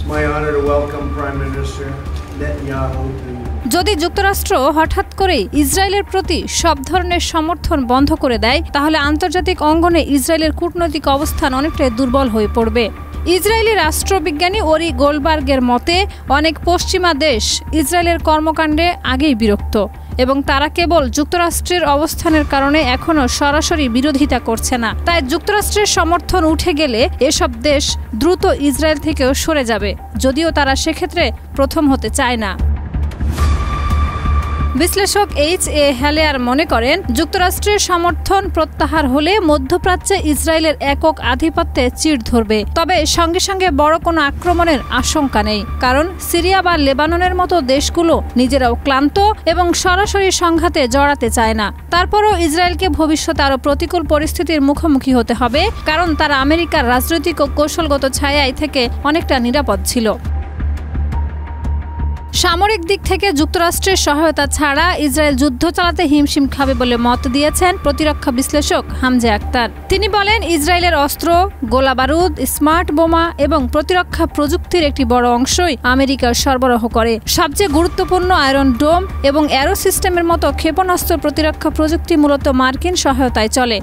my honor to welcome Prime Minister Netanyahu. যদি যুক্তরাষ্ট্র হঠাৎ করে ইসরায়েলের প্রতি সব ধরনের সমর্থন বন্ধ করে দেয় তাহলে আন্তর্জাতিক অঙ্গনে ইসরায়েলের কূটনৈতিক অবস্থান অনেকটাই দুর্বল হয়ে পড়বে। ইসরায়েলি রাষ্ট্রবিজ্ঞানী ওরি গোলবার্গের মতে অনেক পশ্চিমা দেশ ইসরায়েলের কর্মকাণ্ডে আগেই বিরক্ত এবং তারা কেবল যুক্তরাষ্ট্রের অবস্থানের কারণে এখনও সরাসরি বিরোধিতা করছে না। তাই যুক্তরাষ্ট্রের সমর্থন উঠে গেলে এসব দেশ দ্রুত ইসরায়েল থেকেও সরে যাবে, যদিও তারা সেক্ষেত্রে প্রথম হতে চায় না। বিশ্লেষক এইচ.এ. হ্যালেয়ার মনে করেন, যুক্তরাষ্ট্রের সমর্থন প্রত্যাহার হলে মধ্যপ্রাচ্যে ইসরায়েলের একক আধিপত্যে চিড় ধরবে। তবে সঙ্গে সঙ্গে বড় কোনো আক্রমণের আশঙ্কা নেই, কারণ সিরিয়া বা লেবাননের মতো দেশগুলো নিজেরাও ক্লান্ত এবং সরাসরি সংঘাতে জড়াতে চায় না। তারপরও ইসরায়েলকে ভবিষ্যতে আরও প্রতিকূল পরিস্থিতির মুখোমুখি হতে হবে, কারণ তারা আমেরিকার রাজনৈতিক ও কৌশলগত ছায়ায় থেকে অনেকটা নিরাপদ ছিল। সামরিক দিক থেকে যুক্তরাষ্ট্রের সহায়তা ছাড়া ইসরায়েল যুদ্ধ চালাতে হিমশিম খাবে বলে মত দিয়েছেন প্রতিরক্ষা বিশ্লেষক হামজা আক্তার। তিনি বলেন, ইসরায়েলের অস্ত্র, গোলাবারুদ, স্মার্ট বোমা এবং প্রতিরক্ষা প্রযুক্তির একটি বড় অংশই আমেরিকা সরবরাহ করে। সবচেয়ে গুরুত্বপূর্ণ আয়রন ডোম এবং অ্যারো সিস্টেমের মতো ক্ষেপণাস্ত্র প্রতিরক্ষা প্রযুক্তি মূলত মার্কিন সহায়তায় চলে।